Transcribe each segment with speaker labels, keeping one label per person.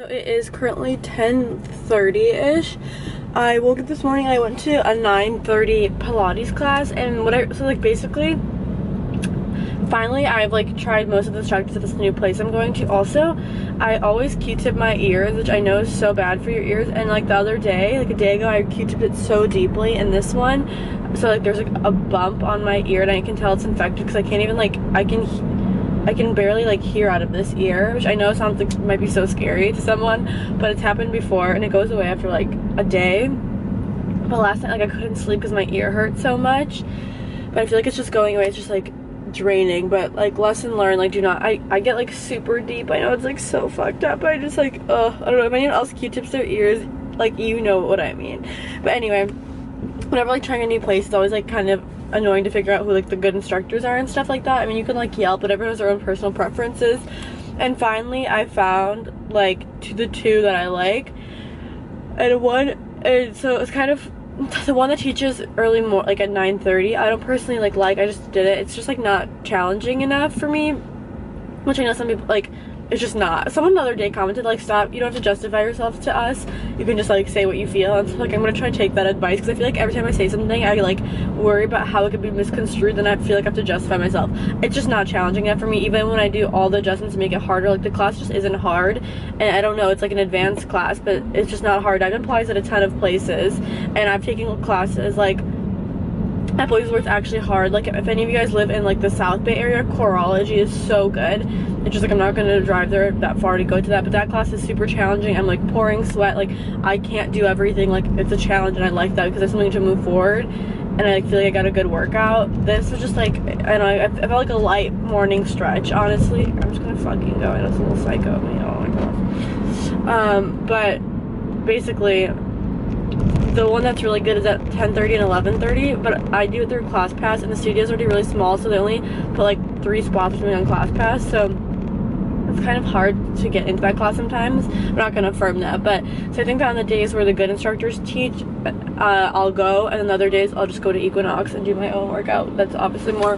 Speaker 1: So it is currently 10:30-ish. I woke up this morning, I went to a 9:30 Pilates class, and basically, finally I've like tried most of the instructors at this new place I'm going to. Also, I always Q-tip my ears, which I know is so bad for your ears, and like the other day, like a day ago, I Q-tipped it so deeply in this one, so like there's like a bump on my ear and I can tell it's infected because I can't even like, I can barely like hear out of this ear, which I know sounds like might be so scary to someone, but it's happened before and it goes away after like a day. But last night, like, I couldn't sleep because my ear hurt so much, but I feel like it's just going away. It's just like draining, but like lesson learned, like do not, I get like super deep. I know it's like so fucked up, but I just like, I don't know, if anyone else Q-tips their ears, like, you know what I mean. But anyway, whenever like trying a new place, it's always like kind of annoying to figure out who like the good instructors are and stuff like that. I mean, you can like Yelp, but everyone has their own personal preferences. And finally I found like the two that I like, and so it's kind of the one that teaches early like at 9:30. I don't personally like I just did it. It's just like not challenging enough for me, which I know some people like. It's just not. Someone the other day commented like, stop, you don't have to justify yourself to us, you can just like say what you feel. And so like I'm gonna try to take that advice, because I feel like every time I say something I like worry about how it could be misconstrued, and I feel like I have to justify myself. It's just not challenging enough for me, even when I do all the adjustments to make it harder. Like the class just isn't hard, and I don't know, it's like an advanced class, but it's just not hard. I've done Pilates at a ton of places, and I've taken classes like at places where it's actually hard. Like if any of you guys live in like the South Bay area, Choreology is so good. It's just like I'm not gonna drive there that far to go to that, but that class is super challenging. I'm like pouring sweat, like I can't do everything, like it's a challenge, and I like that because there's something to move forward, and I like, feel like I got a good workout. This was just like, I don't know, I felt like a light morning stretch, honestly. I'm just gonna fucking go. I know it's a little psycho of me, oh my god. But basically, the one that's really good is at 10:30 and 11:30, but I do it through ClassPass, and the studio's already really small, so they only put like 3 spots for me on ClassPass, so it's kind of hard to get into that class sometimes. I'm not gonna affirm that, but so I think that on the days where the good instructors teach, I'll go, and on other days I'll just go to Equinox and do my own workout. That's obviously more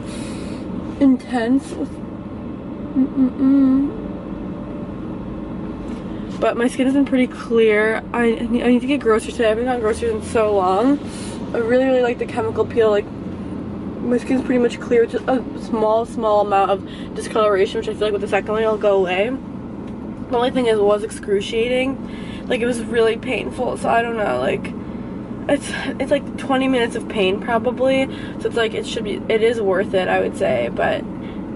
Speaker 1: intense. But my skin has been pretty clear. I need to get groceries today. I haven't gotten groceries in so long. I really like the chemical peel. Like my skin's pretty much clear, just a small amount of discoloration, which I feel like with the second one it'll go away. The only thing is, it was excruciating. Like it was really painful, so I don't know, like it's like 20 minutes of pain probably, so it's like it is worth it, I would say. But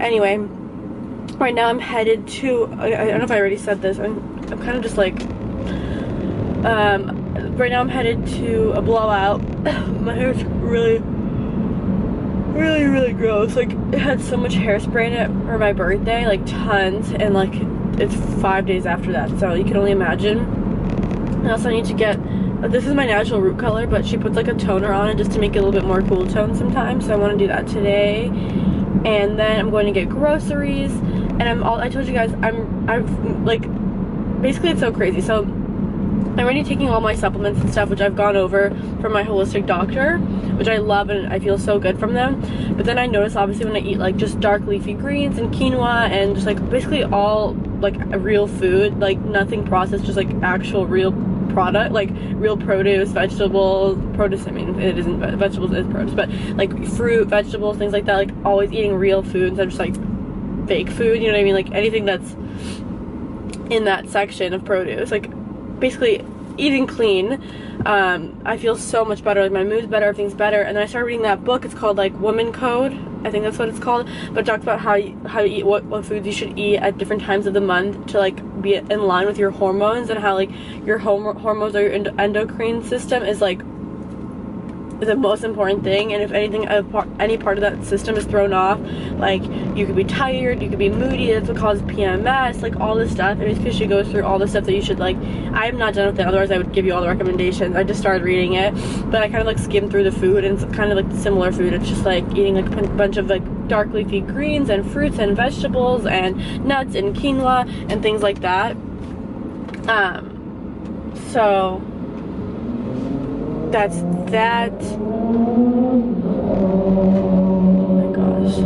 Speaker 1: anyway, right now I'm headed to, I don't know if I already said this, I'm kind of just like, right now I'm headed to a blowout. My hair's really gross. Like it had so much hairspray in it for my birthday, like tons, and like it's 5 days after that, so you can only imagine. I also need to get, this is my natural root color, but she puts like a toner on it just to make it a little bit more cool tone sometimes, so I want to do that today. And then I'm going to get groceries, and I told you guys, I've like, basically it's so crazy. So I'm already taking all my supplements and stuff, which I've gone over from my holistic doctor, which I love and I feel so good from them. But then I notice, obviously, when I eat like just dark leafy greens and quinoa and just like basically all like real food, like nothing processed, just like actual real product, like real produce, vegetables, produce, I mean it isn't, vegetables is produce, but like fruit, vegetables, things like that, like always eating real food instead of just like fake food, you know what I mean? Like anything that's in that section of produce, like basically eating clean. I feel so much better, like my mood's better, everything's better. And then I started reading that book. It's called like Woman Code, I think that's what it's called, but it talks about how you eat, what foods you should eat at different times of the month to like be in line with your hormones, and how like your hormones or your endocrine system is like the most important thing. And if anything, any part of that system is thrown off, like you could be tired, you could be moody, that's what causes PMS, like all this stuff. And basically she goes through all the stuff that you should, like, I'm not done with it, otherwise I would give you all the recommendations. I just started reading it, but I kind of like skimmed through the food, and it's kind of like similar food. It's just like eating like a bunch of like dark leafy greens and fruits and vegetables and nuts and quinoa and things like that. So that's that. Oh my gosh.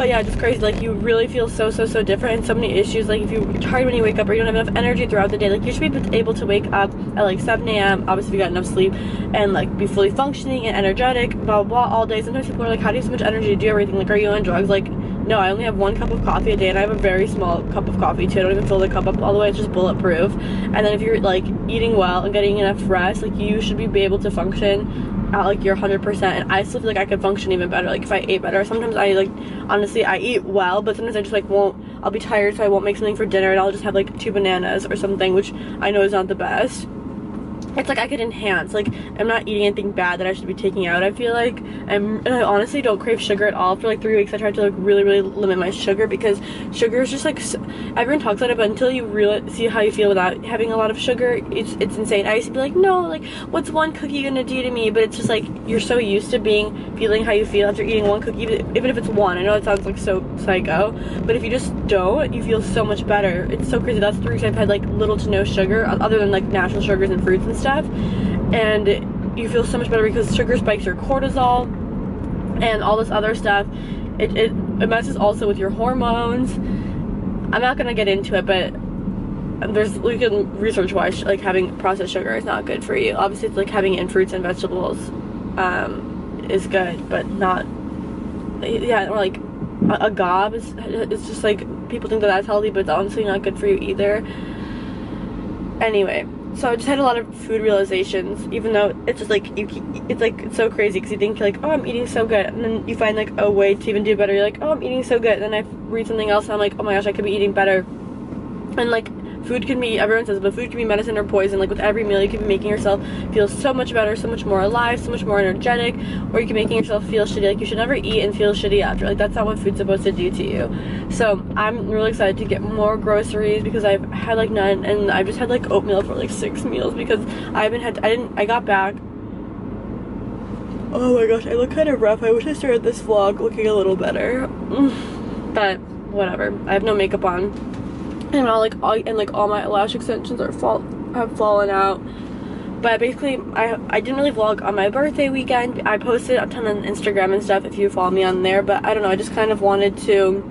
Speaker 1: But yeah, just crazy. Like, you really feel so different, and so many issues. Like, if you're tired when you wake up, or you don't have enough energy throughout the day, like, you should be able to wake up at like 7 a.m. obviously if you got enough sleep, and like be fully functioning and energetic, blah blah all day. Sometimes people are like, how do you have so much energy to do everything? Like, are you on drugs? Like, no, I only have 1 cup of coffee a day, and I have a very small cup of coffee too. I don't even fill the cup up all the way. It's just bulletproof. And then if you're like eating well and getting enough rest, like, you should be able to function at like your 100%. And I still feel like I could function even better, like, if I ate better. Sometimes I, like, honestly, I eat well, but sometimes I just like I'll be tired, so I won't make something for dinner, and I'll just have like 2 bananas or something, which I know is not the best. It's like I could enhance, like, I'm not eating anything bad that I should be taking out, I feel like. And I honestly don't crave sugar at all. For like 3 weeks I tried to like really limit my sugar, because sugar is just like, everyone talks about it, but until you really see how you feel without having a lot of sugar, it's insane. I used to be like, no, like, what's 1 cookie gonna do to me? But it's just like, you're so used to feeling how you feel after eating 1 cookie, even if it's 1. I know it sounds like so psycho, but if you just don't, you feel so much better. It's so crazy. That's 3 weeks I've had like little to no sugar, other than like natural sugars and fruits and stuff, and you feel so much better, because sugar spikes your cortisol and all this other stuff. It messes also with your hormones. I'm not gonna get into it, but we can research why like having processed sugar is not good for you. Obviously it's like having it in fruits and vegetables is good, but not, yeah, or like agave is just like, people think that that's healthy, but it's honestly not good for you either. Anyway, so I just had a lot of food realizations, even though it's just like, it's so crazy, because you think like, oh, I'm eating so good, and then you find like a way to even do better. You're like, oh, I'm eating so good, and then I read something else and I'm like, oh my gosh, I could be eating better. And like, food can be, everyone says, but food can be medicine or poison. Like, with every meal you can be making yourself feel so much better, so much more alive, so much more energetic, or you can be making yourself feel shitty. Like, you should never eat and feel shitty after. Like, that's not what food's supposed to do to you. So I'm really excited to get more groceries, because I've had like none, and I've just had like oatmeal for like 6 meals, because I got back. Oh my gosh, I look kind of rough. I wish I started this vlog looking a little better. But whatever, I have no makeup on. And all my lash extensions have fallen out. But basically, I didn't really vlog on my birthday weekend. I posted a ton on Instagram and stuff if you follow me on there, but I don't know, I just kind of wanted to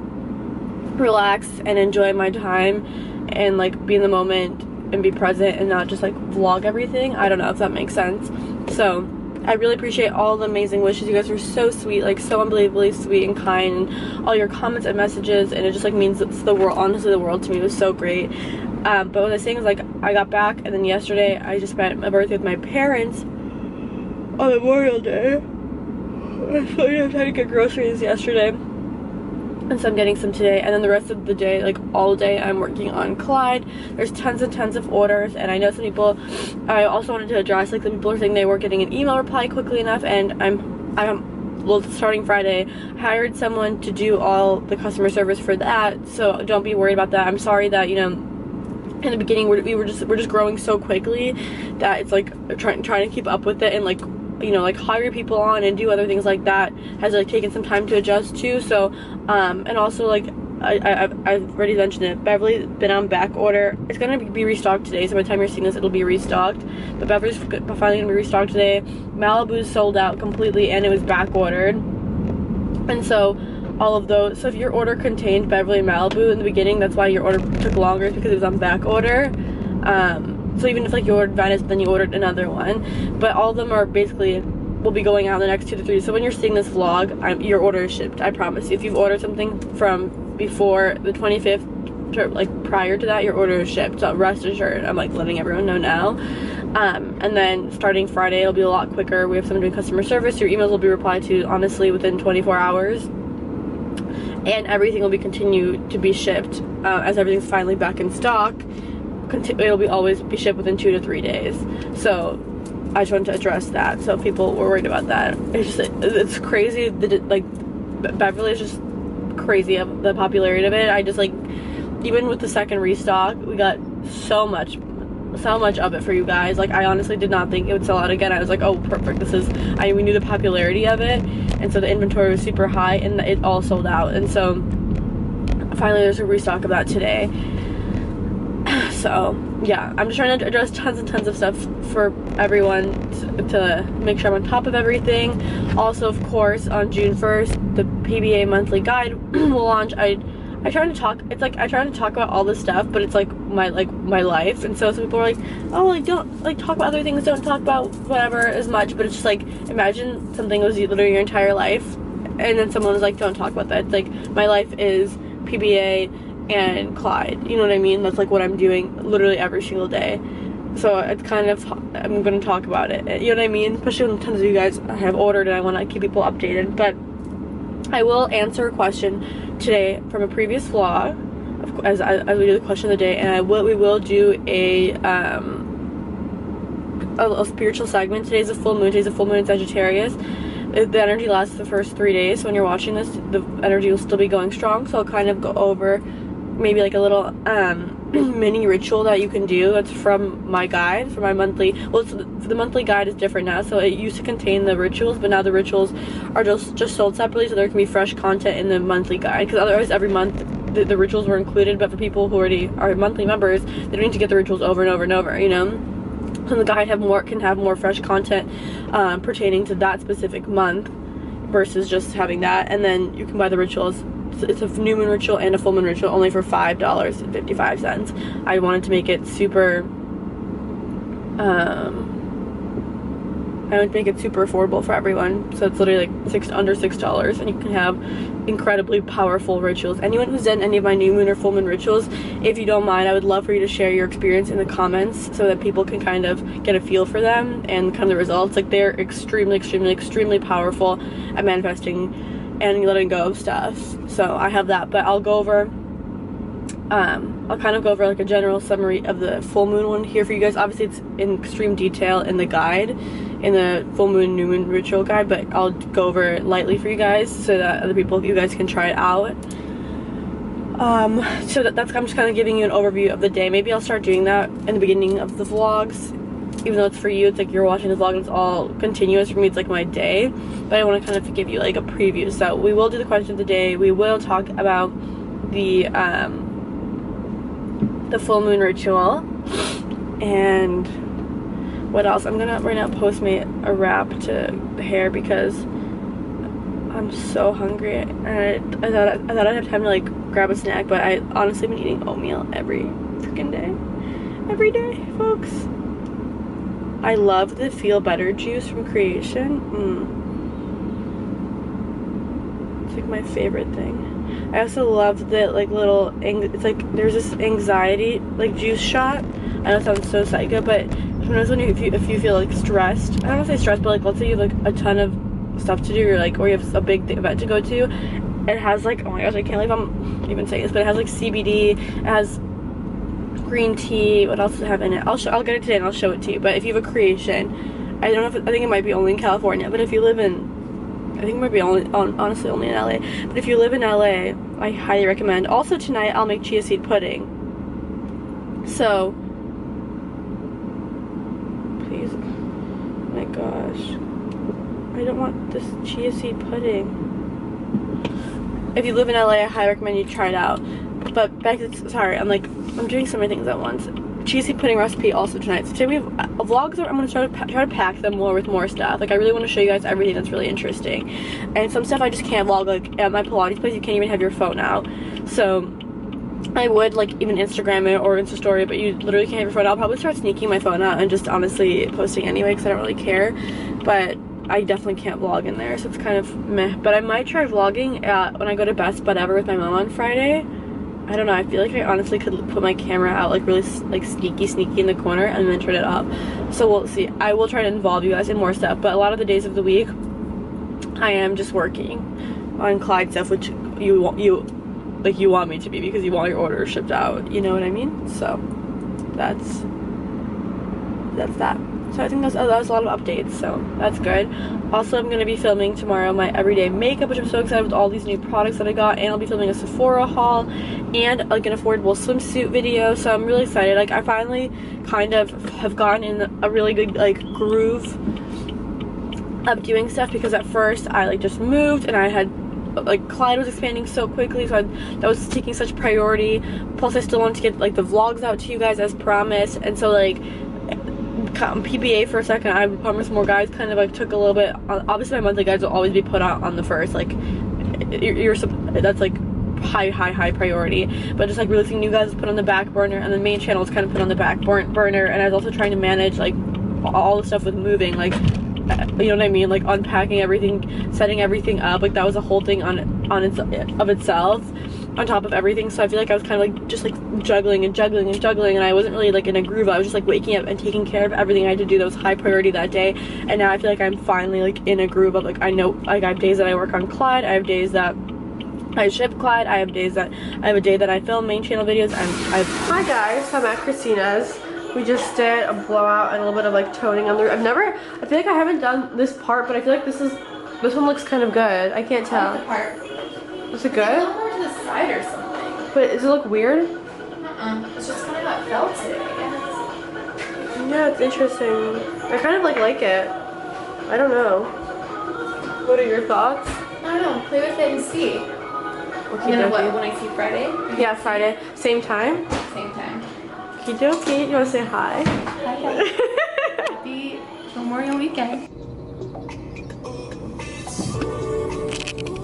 Speaker 1: relax and enjoy my time and like be in the moment and be present and not just like vlog everything. I don't know if that makes sense. So I really appreciate all the amazing wishes. You guys were so sweet, like so unbelievably sweet and kind, and all your comments and messages, and it just like means it's the world, honestly the world to me. It was so great. But what I was saying is, like, I got back, and then yesterday I just spent my birthday with my parents on Memorial Day. So I had to get groceries yesterday, and so I'm getting some today, and then the rest of the day, like all day, I'm working on Clyde. There's tons and tons of orders, and I know some people, I also wanted to address, like, some people are saying they weren't getting an email reply quickly enough, and well, starting Friday, hired someone to do all the customer service for that, so don't be worried about that. I'm sorry that, you know, in the beginning we're just growing so quickly that it's like trying to keep up with it, and like, you know, like hire people on and do other things like that has like taken some time to adjust to. So and also, like, I've already mentioned it, Beverly's been on back order. It's gonna be restocked today, so by the time you're seeing this it'll be restocked, but Beverly's finally gonna be restocked today. Malibu's sold out completely, and it was back ordered, and so all of those, so if your order contained Beverly and Malibu in the beginning, that's why your order took longer, because it was on back order. So even if like you ordered Venice, then you ordered another one, but all of them are basically will be going out in the next 2 to 3. So when you're seeing this vlog, your order is shipped, I promise you. If you've ordered something from before the 25th, like prior to that, your order is shipped, so rest assured. I'm like letting everyone know now. And then starting Friday, it'll be a lot quicker. We have someone doing customer service. Your emails will be replied to honestly within 24 hours. And everything will be continued to be shipped as everything's finally back in stock. It'll be always be shipped within 2 to 3 days. So I just wanted to address that. So if people were worried about that, it's crazy. Like, Beverly is just crazy of the popularity of it. I just, like, even with the second restock, we got so much of it for you guys. Like, I honestly did not think it would sell out again. I was like, oh, perfect, we knew the popularity of it, and so the inventory was super high, and it all sold out. And so finally there's a restock of that today. So yeah, I'm just trying to address tons and tons of stuff for everyone to make sure I'm on top of everything. Also, of course, on June 1st, the PBA monthly guide will launch. I try to talk, it's like I try to talk about all this stuff, but it's like my life, and so some people are like, oh, like don't like talk about other things, don't talk about whatever as much. But it's just like, imagine something was literally your entire life, and then someone was like, don't talk about that. It's like, my life is PBA and Clyde, you know what I mean? That's like what I'm doing literally every single day. So it's kind of, I'm gonna talk about it, you know what I mean? Especially when tons of you guys have ordered and I want to keep people updated. But I will answer a question today from a previous vlog, as we do the question of the day, and we will do a spiritual segment. Today's a full moon. Today's a full moon in Sagittarius. The energy lasts the first 3 days, so when you're watching this, the energy will still be going strong. So I'll kind of go over maybe like a little mini ritual that you can do. That's from my guide, for my monthly, well, the monthly guide is different now. So it used to contain the rituals, but now the rituals are just sold separately, so there can be fresh content in the monthly guide, because otherwise every month the rituals were included. But for people who already are monthly members, they don't need to get the rituals over and over and over, you know. So the guide can have more fresh content pertaining to that specific month versus just having that. And then you can buy the rituals. It's a new moon ritual and a full moon ritual, only for $5.55. I wanted to make it super I would make it super affordable for everyone. So it's literally like under $6, and you can have incredibly powerful rituals. Anyone who's done any of my new moon or full moon rituals, if you don't mind, I would love for you to share your experience in the comments so that people can kind of get a feel for them and kind of the results. Like, they're extremely powerful at manifesting and letting go of stuff. So I have that, but I'll go over I'll kind of go over like a general summary of the full moon one here for you guys. Obviously it's in extreme detail in the guide, in the full moon new moon ritual guide, but I'll go over it lightly for you guys so that other people, you guys can try it out. So that's, I'm just kind of giving you an overview of the day. Maybe I'll start doing that in the beginning of the vlogs, even though it's for you, it's like you're watching the vlog and it's all continuous. For me, it's like my day, but I want to kind of give you like a preview. So we will do the question of the day. We will talk about the full moon ritual, and what else? I'm gonna right now Postmate a wrap to the hair because I'm so hungry, and I thought I'd have time to like grab a snack, but I honestly been eating oatmeal every freaking day, every day, folks. I love the Feel Better juice from Creation. It's like my favorite thing. I also love the like little, it's like there's this anxiety like juice shot. I know it sounds so psycho, but sometimes when if you feel like stressed, I don't want to say stressed, but like let's say you have like a ton of stuff to do, or like, or you have a big event to go to, it has like, oh my gosh, I can't believe I'm even saying this, but it has like CBD, it has green tea. What else does it have in it? I'll get it today and I'll show it to you. But if you have a Creation, I don't know if I think it might be only in California, but if you live in, I think it might be honestly only in LA, but if you live in LA, I highly recommend. Also tonight I'll make chia seed pudding, so please, oh my gosh, I don't want this chia seed pudding. If you live in LA, I highly recommend you try it out. But back to, sorry, I'm doing so many things at once. Chia seed pudding recipe also tonight. So today we have vlogs. I'm going to try to pack them more with more stuff. Like, I really want to show you guys everything that's really interesting. And some stuff I just can't vlog. Like at my Pilates place, you can't even have your phone out. So I would like even Instagram it or Insta story, but you literally can't have your phone out. I'll probably start sneaking my phone out and just honestly posting anyway because I don't really care. But I definitely can't vlog in there, so it's kind of meh. But I might try vlogging when I go to Best Bud Ever with my mom on Friday. I don't know, I feel like I honestly could put my camera out like really like sneaky in the corner and then turn it up. So we'll see. I will try to involve you guys in more stuff, but a lot of the days of the week I am just working on Clyde stuff, which you want me to be because you want your order shipped out, you know what I mean? So that's that. So I think that was a lot of updates, so that's good. Also, I'm going to be filming tomorrow my everyday makeup, which I'm so excited with all these new products that I got, and I'll be filming a Sephora haul and like an affordable swimsuit video, so I'm really excited. Like, I finally kind of have gotten in a really good like groove of doing stuff, because at first I like just moved and I had like Clyde was expanding so quickly, so that was taking such priority. Plus I still wanted to get like the vlogs out to you guys as promised, and so like PBA for a second, I promised more guys kind of like took a little bit. Obviously my monthly guides will always be put out on the first, like that's like high priority, but just like releasing new guys was put on the back burner, and the main channel was kind of put on the back burner. And I was also trying to manage like all the stuff with moving, like, you know what I mean, like unpacking everything, setting everything up, like that was a whole thing on itself on top of everything. So I feel like I was kind of like just like juggling, and I wasn't really like in a groove. I was just like waking up and taking care of everything I had to do that was high priority that day. And now I feel like I'm finally like in a groove of like, I know, like I have days that I work on Clyde, I have days that I ship Clyde, I have a day that I film main channel videos, and Hi guys, so I'm at Christina's. We just did a blowout and a little bit of like toning on the I feel like I haven't done this part, but I feel like this one looks kind of good. I can't tell.
Speaker 2: I like the part.
Speaker 1: Is it good?
Speaker 2: It's more to the side or something.
Speaker 1: But does it look weird?
Speaker 2: It's just kind of got felt today, I guess.
Speaker 1: Yeah, it's interesting. I kind of like it. I don't know. What are your thoughts?
Speaker 2: I don't know. Play with it and see.
Speaker 1: Okay,
Speaker 2: and then what, when I see Friday?
Speaker 1: Yeah, Friday. Same time?
Speaker 2: Same time.
Speaker 1: Okie dokie. You want to say hi?
Speaker 2: Hi guys. Happy Memorial Weekend.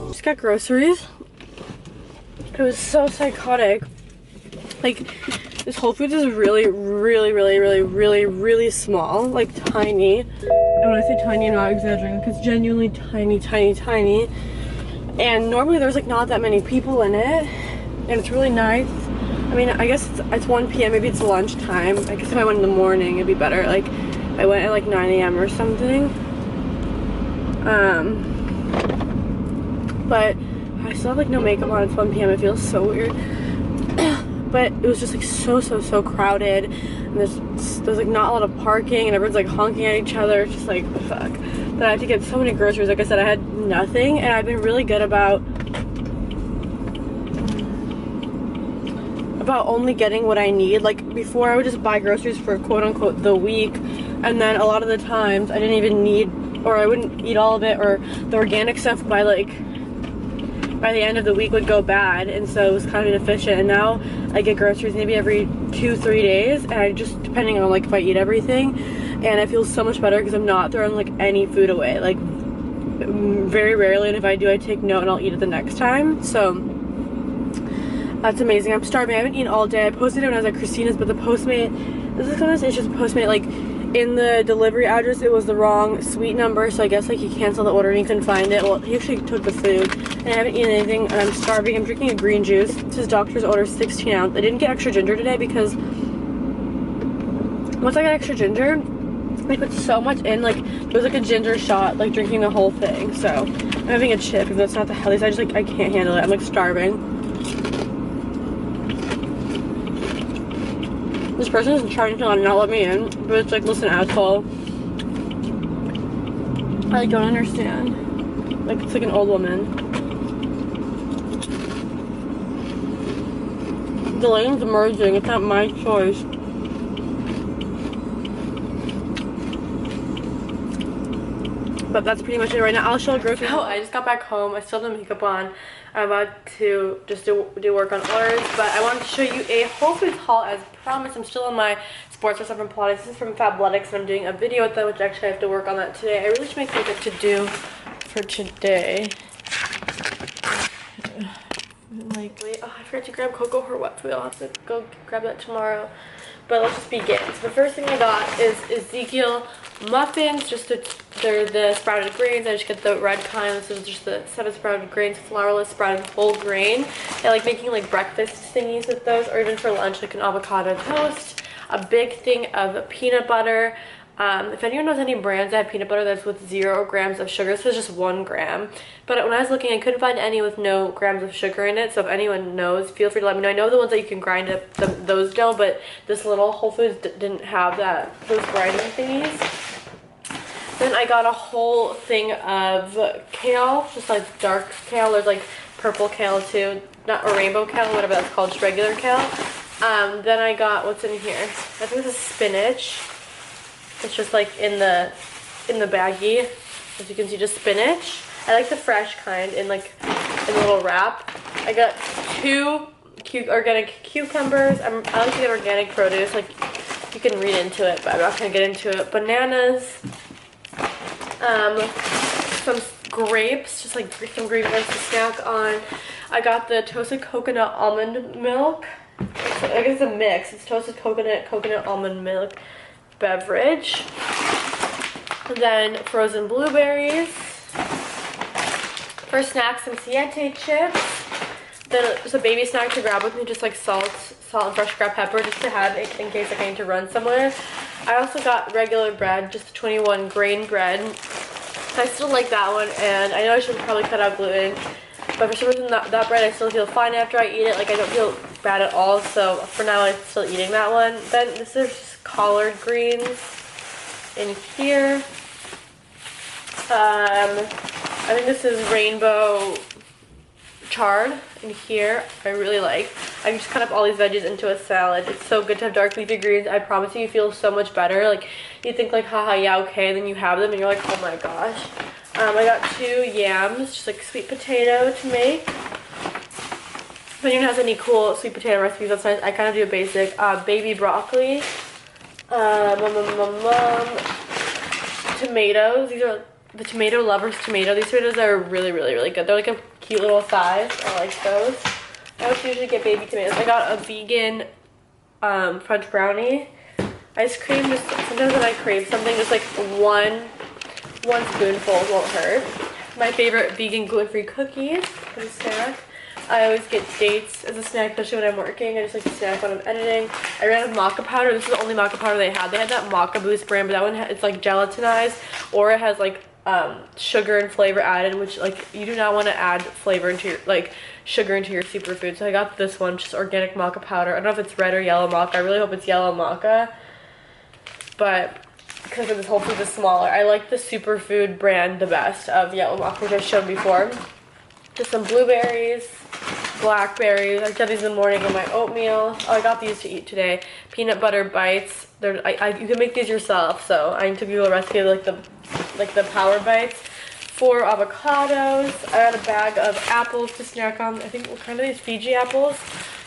Speaker 1: Just got groceries. It was so psychotic. Like, this Whole Foods is really small. Like, tiny. And when I say tiny, I'm not exaggerating, because it's genuinely tiny. And normally there's like not that many people in it, and it's really nice. I mean, I guess it's 1 p.m. maybe it's lunchtime. I guess if I went in the morning it'd be better. Like I went at like 9 a.m. or something. But I still have like no makeup on. It's 1 p.m. It feels so weird. But it was just like so crowded, and there's like not a lot of parking, and everyone's like honking at each other. It's just like fuck. But I had to get so many groceries. Like I said, I had nothing, and I've been really good about only getting what I need. Like before I would just buy groceries for quote unquote the week, and then a lot of the times I didn't even need, or I wouldn't eat all of it, or the organic stuff by the end of the week would go bad, and so it was kind of inefficient. And now I get groceries maybe every 2-3 days, and I just, depending on like if I eat everything, and I feel so much better because I'm not throwing like any food away, like very rarely, and if I do I take note and I'll eat it the next time. So that's amazing. I'm starving. I haven't eaten all day. I posted it when I was at Christina's, but the Postmate, this is kind of issues with Postmate, like in the delivery address it was the wrong suite number, so I guess like he canceled the order and he couldn't find it. Well, he actually took the food, and I haven't eaten anything, and I'm starving. I'm drinking a green juice. It's his doctor's order, 16 ounce. I didn't get extra ginger today because once I got extra ginger, I put so much in, like it was like a ginger shot, like drinking the whole thing. So I'm having a chip because that's not the healthiest. I just like, I can't handle it. I'm like starving. This person is trying to not let me in, but it's like, listen, asshole. I like, don't understand. Like, it's like an old woman. The lane's merging. It's not my choice. But that's pretty much it right now. I'll show groceries. Oh, I just got back home. I still have the makeup on. I'm about to just do work on orders, but I wanted to show you a Whole Foods haul as promised. I'm still on my sportswear stuff from Pilates. This is from Fabletics, and I'm doing a video with them, which actually I have to work on that today. I really should make makeup to do for today. Like, wait, oh, I forgot to grab cocoa or wet food. I'll have to go grab that tomorrow. But let's just begin. So the first thing I got is Ezekiel muffins. They're the sprouted grains. I just get the red kind. This is just the 7 sprouted grains, flourless, sprouted whole grain. I like making like breakfast thingies with those, or even for lunch, like an avocado toast. A big thing of peanut butter. If anyone knows any brands that have peanut butter that's with 0 grams of sugar, this is just 1 gram. But when I was looking, I couldn't find any with no grams of sugar in it. So if anyone knows, feel free to let me know. I know the ones that you can grind up, those don't, but this little Whole Foods didn't have those grinding thingies. Then I got a whole thing of kale, just like dark kale. There's like purple kale too, not a rainbow kale, whatever that's called, just regular kale. Then I got, what's in here? I think this is spinach. It's just like in the baggie, as you can see, just spinach. I like the fresh kind in like in a little wrap. I got 2 organic cucumbers. I like to get organic produce. Like, you can read into it, but I'm not gonna get into it. Bananas, some grapes, just like some green ones to snack on. I got the toasted coconut almond milk. I guess it's a mix. It's toasted coconut almond milk beverage. And then frozen blueberries. For snacks, some siete chips. Then just a baby snack to grab with me, just like salt and fresh ground pepper, just to have it in case I need to run somewhere. I also got regular bread, just 21 grain bread. I still like that one, and I know I should probably cut out gluten, but for some reason that bread I still feel fine after I eat it. Like, I don't feel bad at all, so for now I'm still eating that one. Then this is just collard greens in here. I think this is rainbow chard in here. I really like. I just cut up all these veggies into a salad. It's so good to have dark leafy greens. I promise you feel so much better. Like, you think like, haha, yeah, okay, and then you have them and you're like, oh my gosh. I got 2 yams, just like sweet potato to make. If anyone has any cool sweet potato recipes, that's nice. I kind of do a basic. Baby broccoli. Tomatoes. These are the tomato lovers tomato. These tomatoes are really, really, really good. They're like a cute little size. I like those. I always usually get baby tomatoes. I got a vegan French brownie ice cream. Just sometimes when I crave something, just like one spoonful won't hurt. My favorite vegan gluten-free cookies as a snack. I always get dates as a snack, especially when I'm working. I just like to snack when I'm editing. I ran out of maca powder. This is the only maca powder they had. They had that maca boost brand, but that one it's like gelatinized, or it has like sugar and flavor added, which like you do not want to add flavor into your like sugar into your superfood. So I got this one, just organic maca powder. I don't know if it's red or yellow maca. I really hope it's yellow maca, but because this Whole Foods is smaller. I like the superfood brand the best of yellow maca, which I've shown before. Just some blueberries, blackberries. I did these in the morning in my oatmeal. Oh, I got these to eat today. Peanut butter bites. You can make these yourself. So I took you a recipe of like the power bites. 4 avocados. I got a bag of apples to snack on. I think what kind of these Fiji apples.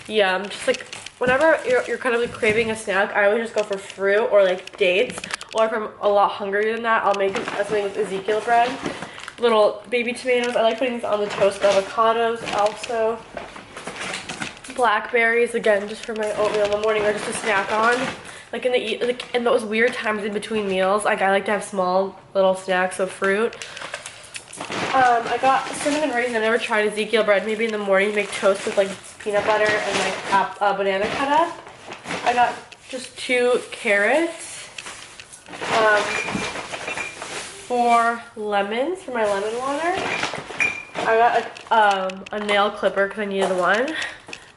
Speaker 1: Yeah, I'm just like whenever you're kind of like craving a snack, I always just go for fruit or like dates. Or if I'm a lot hungrier than that, I'll make something with Ezekiel bread. Little baby tomatoes. I like putting these on the toast. Avocados also. Blackberries, again, just for my oatmeal in the morning or just to snack on. Like in those weird times in between meals, like I like to have small little snacks of fruit. I got cinnamon raisin. I never tried Ezekiel bread. Maybe in the morning make toast with like peanut butter and like banana cut up. I got just 2 carrots. 4 lemons for my lemon water. I got a nail clipper because I needed one.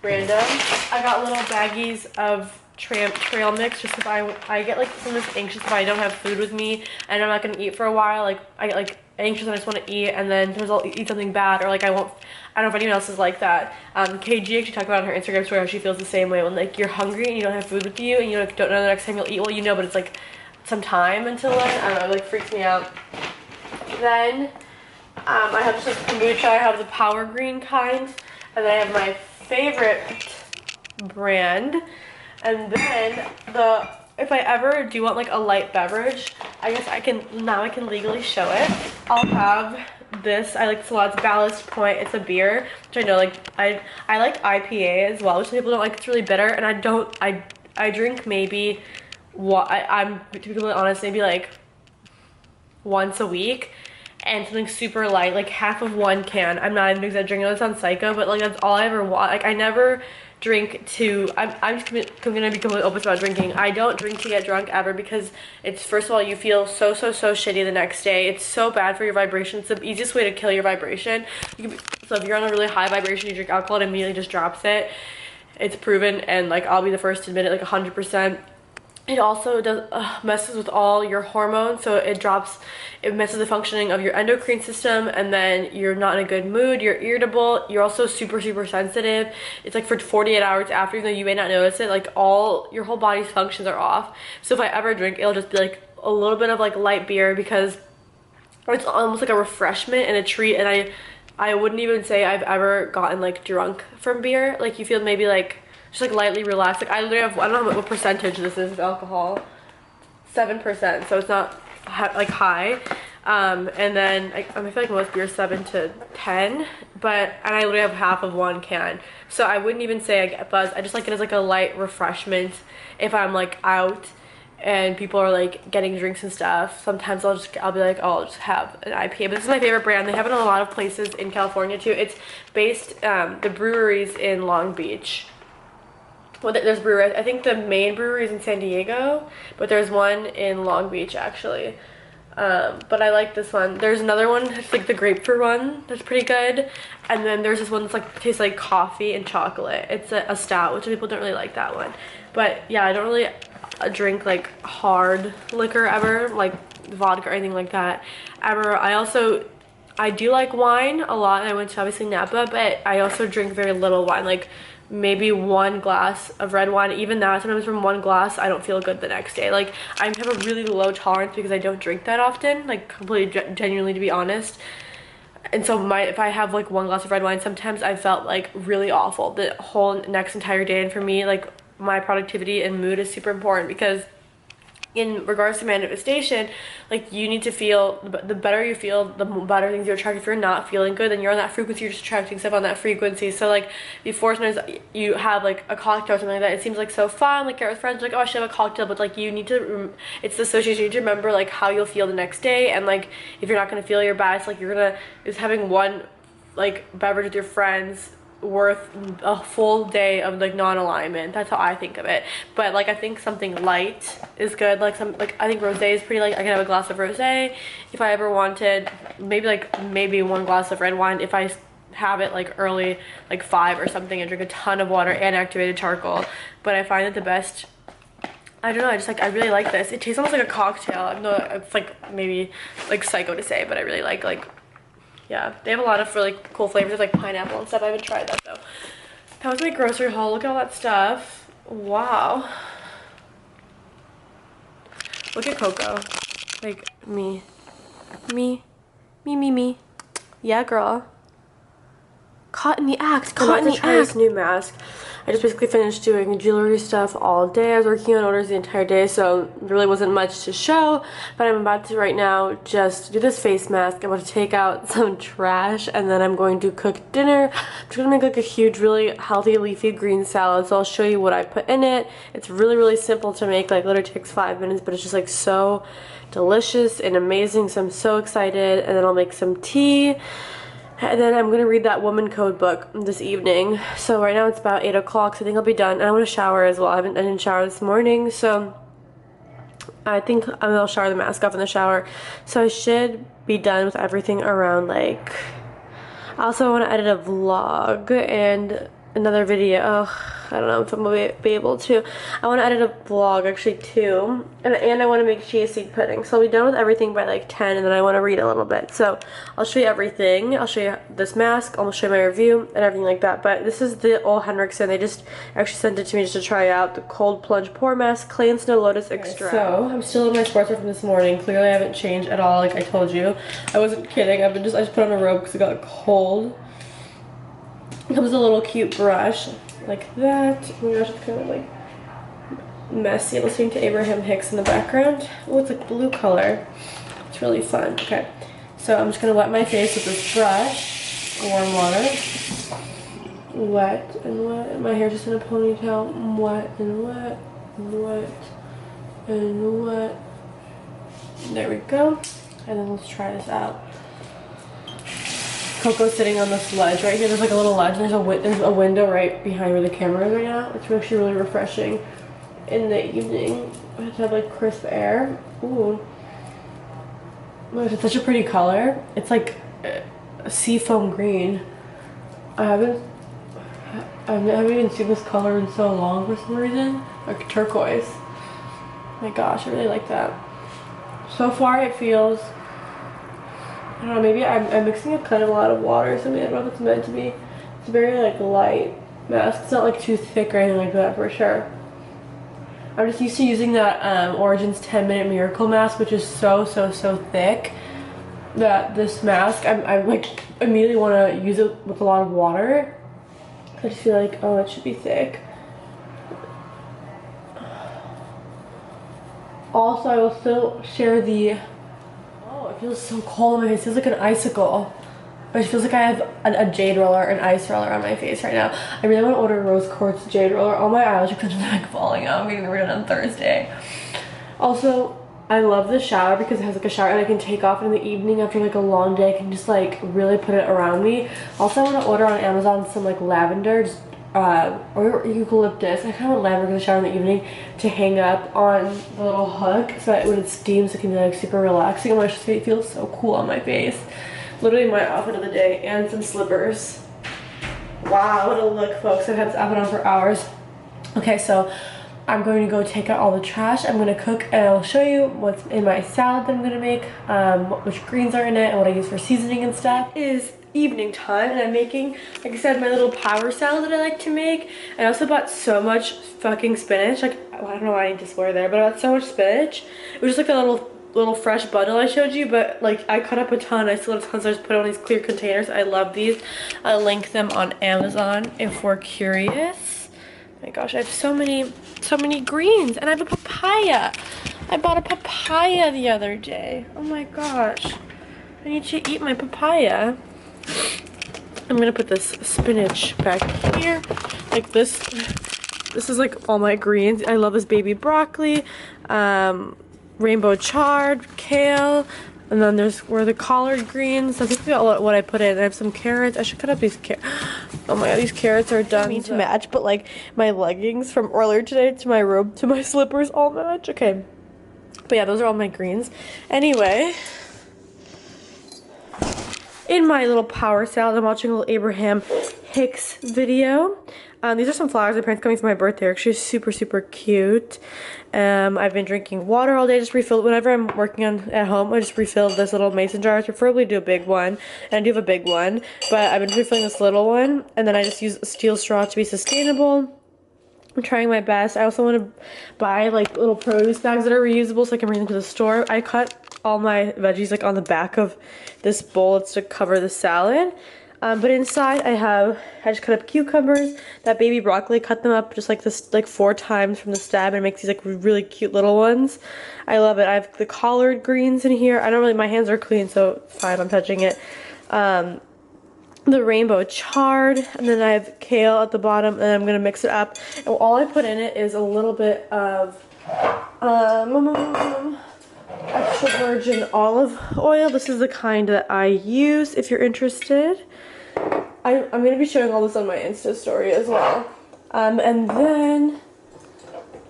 Speaker 1: Random. I got little baggies of trail mix just if I get like sometimes anxious if I don't have food with me and I'm not gonna eat for a while. Like I get like anxious and I just want to eat, and then sometimes I'll eat something bad, or like I don't know if anyone else is like that. KG actually talked about on her Instagram story how she feels the same way when like you're hungry and you don't have food with you and you don't know the next time you'll eat. Well, you know, but it's like some time until then. I don't know, it like freaks me out. Then I have just like kombucha. I have the power green kind, and then I have my favorite brand. And then if I ever do want like a light beverage, I guess I can legally show it. I'll have this. I like this a lot. It's Ballast Point. It's a beer, which I know like I like IPA as well, which some people don't like. It's really bitter, and I drink maybe I'm to be completely honest, maybe like once a week, and something super light, like half of 1 can. I'm not even exaggerating. I know it sounds psycho, but like that's all I ever want. Like I never drink to, I'm just gonna be completely open about drinking. I don't drink to get drunk ever because it's, first of all, you feel so shitty the next day. It's so bad for your vibration. It's the easiest way to kill your vibration. So if you're on a really high vibration, you drink alcohol, it immediately just drops it. It's proven, and like I'll be the first to admit it, like 100%. It also does messes with all your hormones, so it messes the functioning of your endocrine system, and then you're not in a good mood, you're irritable, you're also super sensitive. It's like for 48 hours after, even though you may not notice it, like your whole body's functions are off. So if I ever drink, it'll just be like a little bit of like light beer, because it's almost like a refreshment and a treat, and I wouldn't even say I've ever gotten like drunk from beer. Like you feel maybe like just like lightly relaxed. Like I literally have, I don't know what percentage this is of alcohol. 7%, so it's not like high. And then I feel like most beer 7 to 10, and I literally have half of one can. So I wouldn't even say I get buzzed. I just like it as like a light refreshment if I'm like out and people are like getting drinks and stuff. Sometimes I'll be like, oh, I'll just have an IPA. But this is my favorite brand. They have it in a lot of places in California too. It's based, the brewery's in Long Beach. Well, there's brewery. I think the main brewery is in San Diego, but there's one in Long Beach actually. But I like this one. There's another one, it's like the grapefruit one, that's pretty good. And then there's this one that's like tastes like coffee and chocolate. It's a stout, which people don't really like that one. But yeah, I don't really drink like hard liquor ever, like vodka or anything like that ever. I do like wine a lot, and I went to obviously Napa, but I also drink very little wine, like maybe 1 glass of red wine. Even that, sometimes from 1 glass I don't feel good the next day. Like I have a really low tolerance because I don't drink that often, like completely genuinely, to be honest. And so if I have like 1 glass of red wine, sometimes I felt like really awful the whole next entire day. And for me, like my productivity and mood is super important, because in regards to manifestation, like you need to feel, the better you feel, the better things you're attracting. If you're not feeling good, then you're on that frequency, you're just attracting stuff on that frequency. So like before, sometimes you have like a cocktail or something like that, it seems like so fun, like you're with friends, like, oh, I should have a cocktail, but like you need to, it's the association, you need to remember like how you'll feel the next day. And like if you're not going to feel your best, like is having one like beverage with your friends worth a full day of like non-alignment. That's how I think of it. But like I think something light is good. Like I think rosé is pretty light. I can have a glass of rosé if I ever wanted. Maybe 1 glass of red wine if I have it like early, like 5 or something, and drink a ton of water and activated charcoal. But I find that the best, I don't know, I really like this. It tastes almost like a cocktail. I know it's like maybe like psycho to say, but I really like yeah, they have a lot of really cool flavors of like pineapple and stuff. I haven't tried that though. That was my grocery haul. Look at all that stuff. Wow. Look at Coco. Like me. Yeah, girl. Caught in the act. Caught in the act. This new mask. I just basically finished doing jewelry stuff all day. I was working on orders the entire day, so there really wasn't much to show. But I'm about to right now just do this face mask. I'm about to take out some trash, and then I'm going to cook dinner. I'm just gonna make like a huge, really healthy leafy green salad. So I'll show you what I put in it. It's really, really simple to make. Like literally takes 5 minutes, but it's just like so delicious and amazing. So I'm so excited. And then I'll make some tea. And then I'm going to read that Woman Code book this evening. So right now it's about 8 o'clock, so I think I'll be done. And I want to shower as well. I didn't shower this morning, so I think I'll shower the mask off in the shower. So I should be done with everything around like... I also want to edit a vlog and another video. Oh, I don't know if I'm going to be able to. I want to edit a vlog actually too. And I want to make chia seed pudding. So I'll be done with everything by like 10, and then I want to read a little bit. So I'll show you everything. I'll show you this mask. I'll show you my review and everything like that. But this is the Ole Henriksen. They just actually sent it to me just to try out. The Cold Plunge Pore Mask, Clay and Snow Lotus Extract. So I'm still in my sportswear from this morning. Clearly I haven't changed at all, like I told you. I wasn't kidding. I just put on a robe because it got cold. It comes with a little cute brush like that. Oh my gosh, it's kind of like messy. Listening to Abraham Hicks in the background. Oh, it's like blue color. It's really fun. Okay, so I'm just gonna wet my face with this brush, warm water. Wet and wet. My hair's just in a ponytail. Wet and wet and wet and wet. There we go. And then let's try this out. Coco's sitting on this ledge right here. There's like a little ledge. There's a window right behind where the camera is right now. It's actually really refreshing in the evening. I have to have like crisp air. Ooh. Look, it's such a pretty color. It's like a seafoam green. I haven't even seen this color in so long for some reason. Like turquoise. My gosh, I really like that. So far it feels, I don't know, maybe I'm mixing up kind of a lot of water or something. I don't know if it's meant to be. It's very like light mask. It's not like too thick or anything like that for sure. I'm just used to using that Origins 10-minute Miracle mask, which is so thick that this mask, I'm like immediately want to use it with a lot of water. I just feel like, oh, it should be thick. Also, I will still share the, oh, it feels so cold on my face. It feels like an icicle. But it feels like I have a jade roller, an ice roller on my face right now. I really want to order a rose quartz jade roller. All my eyelashes are like falling out. I'm getting them redone on Thursday. Also, I love the shower because it has like a shower and I can take off in the evening after like a long day. I can just like really put it around me. Also, I want to order on Amazon some like lavender, just, or eucalyptus. I kind of want lavender for the shower in the evening to hang up on the little hook so that when it steams it can be like super relaxing. Oh my gosh, it feels so cool on my face. Literally my outfit of the day, and some slippers. Wow, what a look, folks. I've had this outfit on for hours. Okay, so I'm going to go take out all the trash. I'm going to cook and I'll show you what's in my salad that I'm going to make, which greens are in it and what I use for seasoning and stuff. It is evening time and I'm making, like I said, my little power salad that I like to make. I also bought so much fucking spinach. Like, well, I don't know why I need to swear there, but I bought so much spinach. It was just like a little fresh bundle I showed you, but like I cut up a ton. I still have tons, so I just put it on these clear containers. I love these. I'll link them on Amazon if we're curious. Oh my gosh, I have so many greens, and I have a papaya. I bought a papaya the other day. Oh my gosh, I need to eat my papaya. I'm gonna put this spinach back here, like this. This is like all my greens. I love this baby broccoli. Rainbow chard, kale, and then there's the collard greens. I think what I put in. I have some carrots. I should cut up these carrots. Oh my god, these carrots are done. I mean to match, but like my leggings from earlier today to my robe to my slippers all match. Okay, but yeah, those are all my greens. Anyway, in my little power salad, I'm watching a little Abraham Hicks video. These are some flowers my parents got me for my birthday. They're actually super, super cute. I've been drinking water all day. Just refilled whenever I'm working on at home. I just refilled this little mason jar. I preferably do a big one, and I do have a big one, but I've been refilling this little one, and then I just use a steel straw to be sustainable. I'm trying my best. I also want to buy like little produce bags that are reusable so I can bring them to the store. I cut all my veggies like on the back of this bowl. It's to cover the salad. But inside I just cut up cucumbers, that baby broccoli, cut them up just like this, like 4 times from the stab, and makes these like really cute little ones. I love it. I have the collard greens in here. My hands are clean, so fine, I'm touching it. The rainbow chard, and then I have kale at the bottom, and I'm gonna mix it up. And all I put in it is a little bit of extra virgin olive oil. This is the kind that I use if you're interested. I'm going to be showing all this on my Insta story as well. And then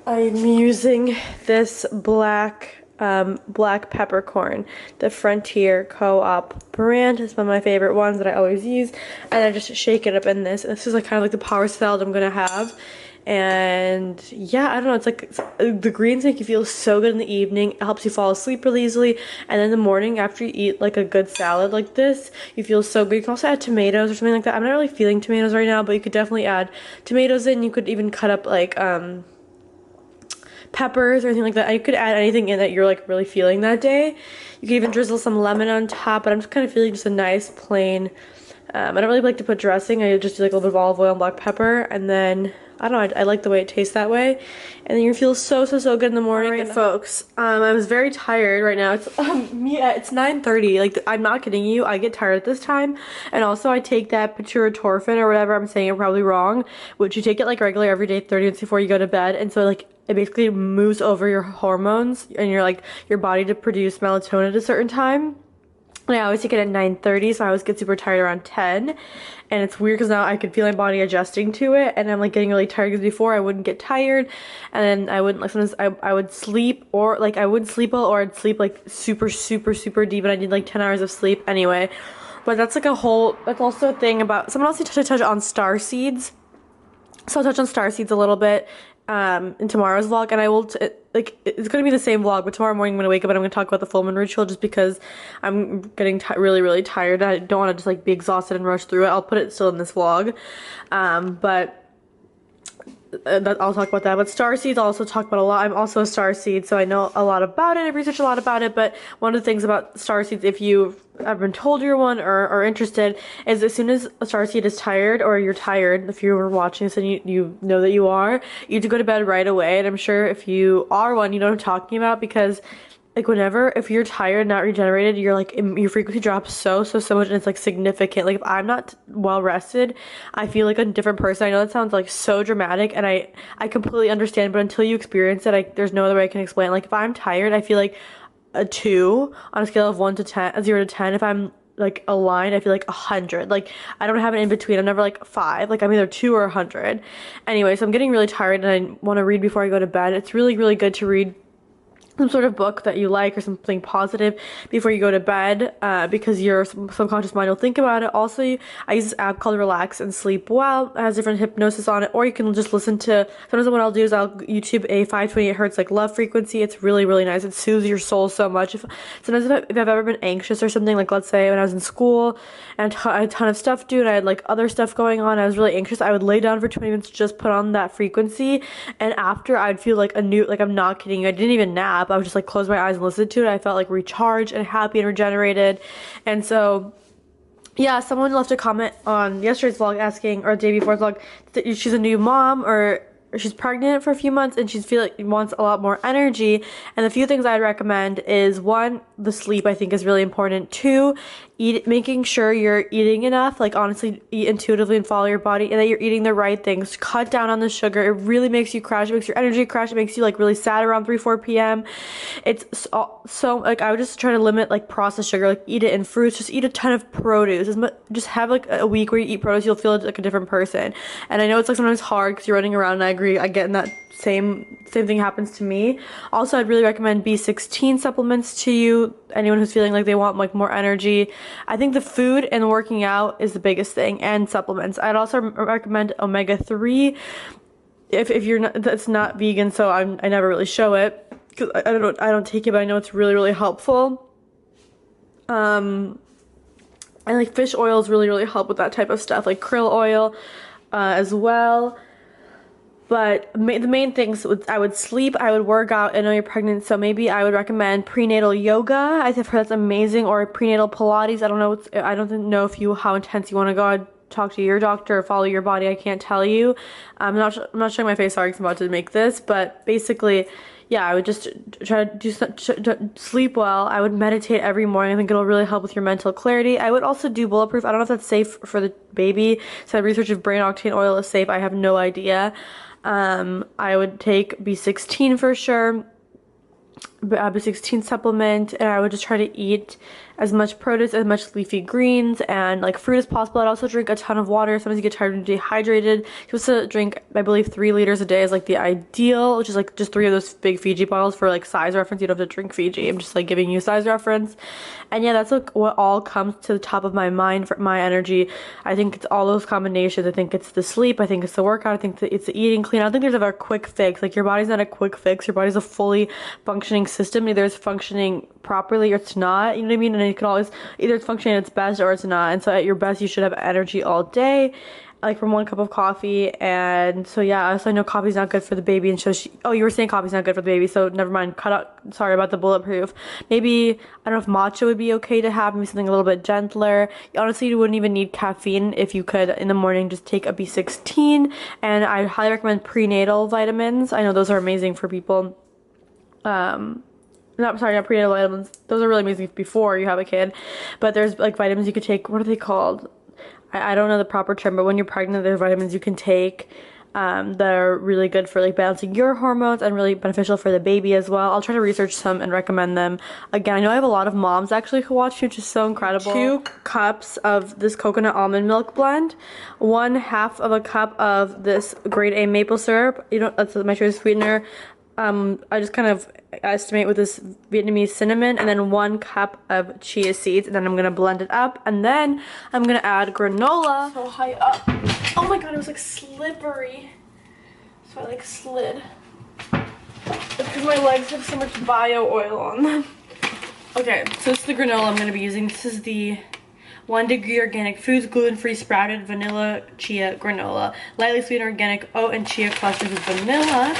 Speaker 1: I'm using this black peppercorn, the Frontier Co-op brand. It's one of my favorite ones that I always use. And I just shake it up in this. And this is like kind of like the power salad I'm going to have. And yeah, I don't know, it's like the greens make you feel so good in the evening. It helps you fall asleep really easily, and then in the morning after you eat like a good salad like this, you feel so good. You can also add tomatoes or something like that. I'm not really feeling tomatoes right now, but you could definitely add tomatoes in. You could even cut up like peppers or anything like that. You could add anything in that you're like really feeling that day. You could even drizzle some lemon on top, but I'm just kind of feeling just a nice plain, I don't really like to put dressing. I just do like a little bit of olive oil and black pepper, and then I don't know, I like the way it tastes that way. And then you feel so good in the morning. Alright, folks, I was very tired right now. It's it's 9:30. Like, I'm not kidding you, I get tired at this time. And also I take that pituitrin or whatever, I'm saying it probably wrong, which you take it like regular every day 30 minutes before you go to bed. And so like it basically moves over your hormones and your body to produce melatonin at a certain time. And I always take it at 9:30, so I always get super tired around 10. And it's weird because now I can feel my body adjusting to it, and I'm like getting really tired because before I wouldn't get tired, and then I wouldn't, like sometimes I would sleep, or like I wouldn't sleep well, or I'd sleep like super deep, and I need like 10 hours of sleep anyway. But that's like that's also a thing about, someone else needs to touch on star seeds. So I'll touch on star seeds a little bit in tomorrow's vlog, and I will it's gonna be the same vlog, but tomorrow morning I'm gonna wake up and I'm gonna talk about the full moon ritual, just because I'm getting really tired. I don't want to just like be exhausted and rush through it. I'll put it still in this vlog, but I'll talk about that. But star seeds I'll also talk about a lot. I'm also a star seed, so I know a lot about it. I researched a lot about it, but one of the things about star seeds, if you I've been told you're one or interested, is as soon as a starseed is tired, or you're tired, if you were watching this and you know that you are, you have to go to bed right away. And I'm sure if you are one, you know what I'm talking about, because like whenever, if you're tired, not regenerated, you're like, your frequency drops so much, and it's like significant. Like if I'm not well rested, I feel like a different person. I know that sounds like so dramatic, and I completely understand, but until you experience it, there's no other way I can explain it. Like if I'm tired, I feel like a 2 on a scale of 1 to 10, 0 to 10. If I'm like aligned, I feel like 100. Like I don't have an in between. I'm never like 5. Like I'm either 2 or 100. Anyway, so I'm getting really tired, and I want to read before I go to bed. It's really good to read some sort of book that you like or something positive before you go to bed, because your subconscious mind will think about it. Also, I use this app called Relax and Sleep Well. It has different hypnosis on it, or you can just listen to, sometimes what I'll do is I'll YouTube a 528 hertz like love frequency. It's really nice. It soothes your soul so much. Sometimes if I've ever been anxious or something, like let's say when I was in school and I had a ton of stuff to do and I had like other stuff going on, I was really anxious, I would lay down for 20 minutes, just put on that frequency, and after I'd feel like like I'm not kidding you, I didn't even nap. I would just like close my eyes and listen to it. I felt like recharged and happy and regenerated. And so yeah, someone left a comment on yesterday's vlog asking, or the day before's vlog, that she's a new mom, or she's pregnant for a few months and she's wants a lot more energy. And the few things I'd recommend is, 1, the sleep I think is really important. 2, making sure you're eating enough, like honestly eat intuitively and follow your body, and that you're eating the right things. Cut down on the sugar. It really makes you crash. It makes your energy crash. It makes you like really sad around 3-4 p.m. It's so like, I would just try to limit like processed sugar, like eat it in fruits, just eat a ton of produce. Just have like a week where you eat produce, you'll feel like a different person. And I know it's like sometimes hard because you're running around, and I agree, I get in that same thing happens to me. Also, I'd really recommend B16 supplements to you, anyone who's feeling like they want like more energy. I think the food and working out is the biggest thing, and supplements. I'd also recommend omega-3 if you're not, that's not vegan, so I never really show it because I don't take it, but I know it's really helpful. And like fish oils really help with that type of stuff, like krill oil as well. But the main things, I would sleep, I would work out. I know you're pregnant, so maybe I would recommend prenatal yoga. I've heard that's amazing, or prenatal Pilates. I don't know how intense you want to go. I'd talk to your doctor or follow your body. I can't tell you. I'm not showing my face, sorry, because I'm about to make this. But basically, yeah, I would just try to sleep well. I would meditate every morning. I think it'll really help with your mental clarity. I would also do bulletproof. I don't know if that's safe for the baby. So I researched if brain octane oil is safe. I have no idea. I would take B16 for sure, B16 supplement, and I would just try to eat as much produce, as much leafy greens, and like fruit as possible. I'd also drink a ton of water. Sometimes you get tired and dehydrated. You're supposed to drink, I believe, 3 liters a day is like the ideal, which is like just 3 of those big Fiji bottles. For like size reference, you don't have to drink Fiji. I'm just like giving you size reference. And yeah, that's like what all comes to the top of my mind for my energy. I think it's all those combinations. I think it's the sleep. I think it's the workout. I think it's the eating clean. I don't think there's ever a quick fix. Like your body's not a quick fix. Your body's a fully functioning system. Either it's functioning properly or it's not. You know what I mean? And it can always, either it's functioning at its best or it's not. And so at your best, you should have energy all day, like from 1 cup of coffee. And so yeah, also I know coffee's not good for the baby, and so oh, you were saying coffee's not good for the baby, so never mind, cut out, sorry about the bulletproof. Maybe, I don't know if matcha would be okay to have, maybe something a little bit gentler. Honestly, you wouldn't even need caffeine if you could in the morning just take a B16. And I highly recommend prenatal vitamins. I know those are amazing for people. Not prenatal vitamins. Those are really amazing before you have a kid. But there's like vitamins you could take. What are they called? I don't know the proper term, but when you're pregnant, there's vitamins you can take that are really good for like balancing your hormones and really beneficial for the baby as well. I'll try to research some and recommend them. Again, I know I have a lot of moms actually who watch me, which is so incredible. 2 cups of this coconut almond milk blend, 1/2 of a cup of this grade A maple syrup. You know, that's my choice sweetener. I just kind of estimate with this Vietnamese cinnamon, and then 1 cup of chia seeds, and then I'm gonna blend it up, and then I'm gonna add granola. So high up. Oh my god, it was like slippery. So I like slid. Because my legs have so much bio oil on them. Okay, so this is the granola I'm gonna be using. This is the 1 Degree Organic Foods gluten-free sprouted vanilla chia granola. Lightly sweetened organic oat and chia clusters with vanilla.